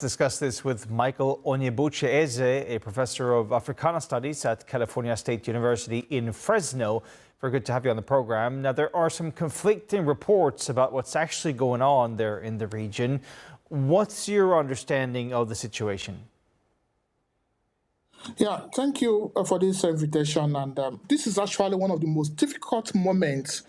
Discuss this with Michael Onyebuchi, a professor of Africana studies at California State University in Fresno. Very good to have you on the program. Now, there are some conflicting reports about what's actually going on there in the region. What's your understanding of the situation? Yeah, thank you for this invitation. And this is actually one of the most difficult moments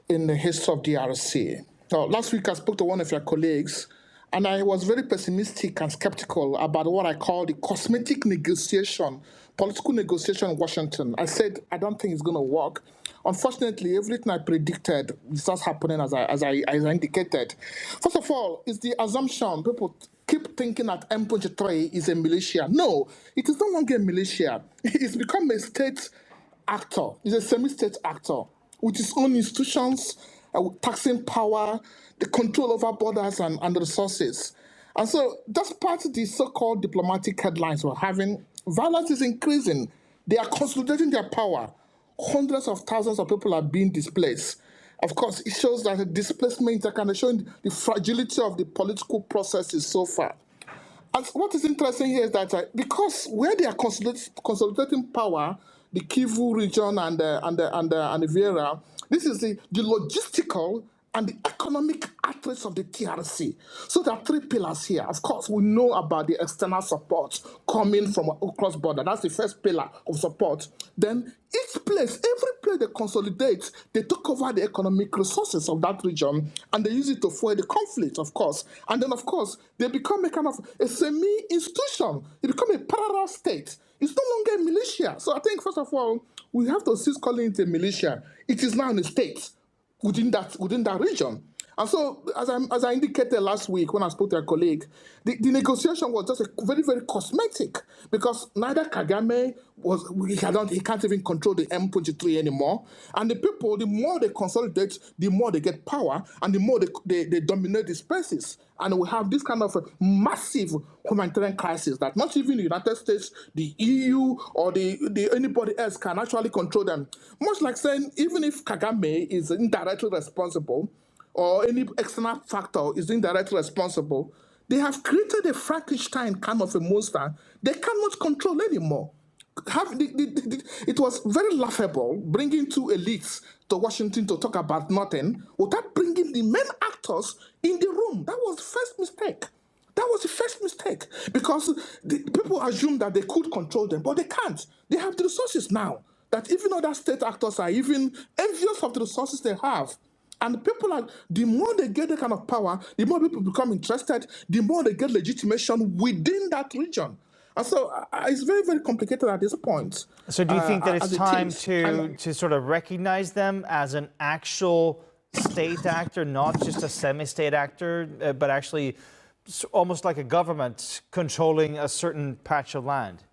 in the history of DRC. Last week, I spoke to one of your colleagues, and I was very pessimistic and skeptical about what I call the cosmetic negotiation, political negotiation in Washington. I said, I don't think it's going to work. Unfortunately, everything I predicted starts happening as I indicated. First of all, it's the assumption people keep thinking that M23 is a militia. No, it is no longer a militia. It's become a state actor. It's a semi-state actor with its own institutions, taxing power, the control over borders and resources. And so, despite the so-called diplomatic headlines we're having, violence is increasing. They are consolidating their power. Hundreds of thousands of people are being displaced. Of course, it shows that the displacement are kind of showing the fragility of the political processes so far. And what is interesting here is that because where they are consolidating power, the Kivu region and Ulvira, this is the logistical and the economic attributes of the DRC. So there are three pillars here. Of course, we know about the external support coming from across border. That's the first pillar of support. Then each place, every place they consolidate, they took over the economic resources of that region and they use it to fuel the conflict, of course. And then, of course, they become a kind of a semi-institution. They become a parallel state. It's no longer a militia. So I think, first of all, we have to cease calling it a militia. It is now a state within that region. And so, as I indicated last week when I spoke to a colleague, the negotiation was just very, very cosmetic because neither Kagame he can't even control the M23 anymore. And the people, the more they consolidate, the more they get power and the more they dominate the spaces. And we have this kind of a massive humanitarian crisis that not even the United States, the EU, or the anybody else can actually control them. Much like saying, even if Kagame is indirectly responsible, or any external factor is indirectly responsible, they have created a Frankenstein kind of a monster they cannot control anymore. It was very laughable bringing two elites to Washington to talk about nothing without bringing the main actors in the room. That was the first mistake. That was the first mistake because the people assumed that they could control them, but they can't. They have the resources now that even other state actors are even envious of the resources they have. And people are, the more they get that kind of power, the more people become interested, the more they get legitimation within that region. And so it's very, very complicated at this point. So do you think that it's time to sort of recognize them as an actual state actor, not just a semi-state actor, but actually almost like a government controlling a certain patch of land?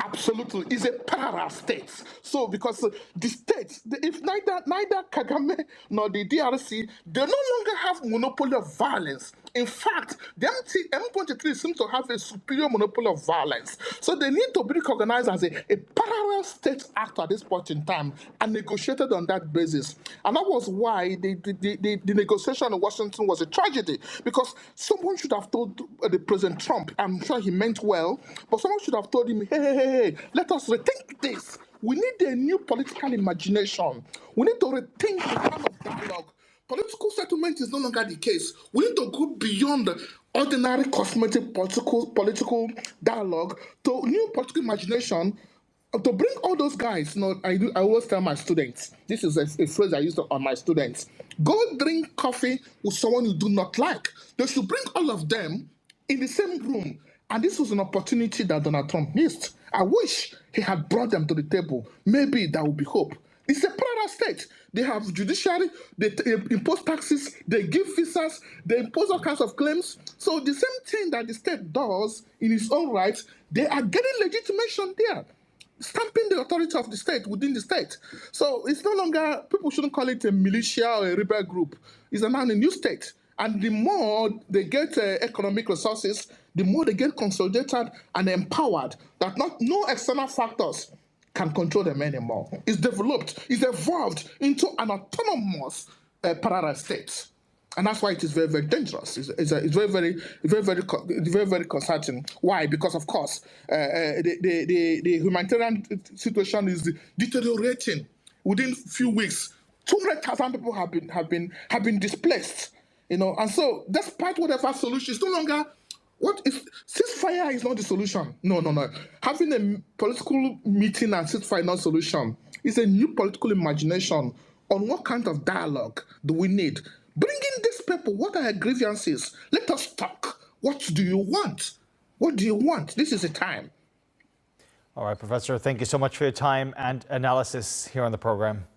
Absolutely, it's a parallel state. So, because the states, if neither Kagame nor the DRC, they no longer have monopoly of violence. In fact, the M23 seems to have a superior monopoly of violence. So they need to be recognized as a parallel state actor at this point in time and negotiated on that basis. And that was why the negotiation in Washington was a tragedy, because someone should have told the President Trump, I'm sure he meant well, but someone should have told him, hey, let us rethink this. We need a new political imagination. We need to rethink the kind of dialogue. Political settlement is no longer the case. We need to go beyond the ordinary cosmetic political dialogue to new political imagination to bring all those guys. You know, I always tell my students, this is a phrase I use on my students, go drink coffee with someone you do not like. They should bring all of them in the same room. And this was an opportunity that Donald Trump missed. I wish he had brought them to the table. Maybe there will be hope. It's a parallel state. They have judiciary, they impose taxes, they give visas, they impose all kinds of claims. So the same thing that the state does in its own right, they are getting legitimation there, stamping the authority of the state within the state. So it's no longer, people shouldn't call it a militia or a rebel group. It's now a new state. And the more they get economic resources, the more they get consolidated and empowered, that no external factors can control them anymore. It's developed, it's evolved into an autonomous parallel state. And that's why it is very, very dangerous. It's very concerning. Why? Because, of course, the humanitarian situation is deteriorating. Within a few weeks, 200,000 people have been displaced. And so, despite whatever solution, it's no longer what if ceasefire is not the solution. No. Having a political meeting and ceasefire not solution is a new political imagination on what kind of dialogue do we need. Bring in these people. What are their grievances? Let us talk. What do you want? What do you want? This is the time. All right, Professor, thank you so much for your time and analysis here on the program.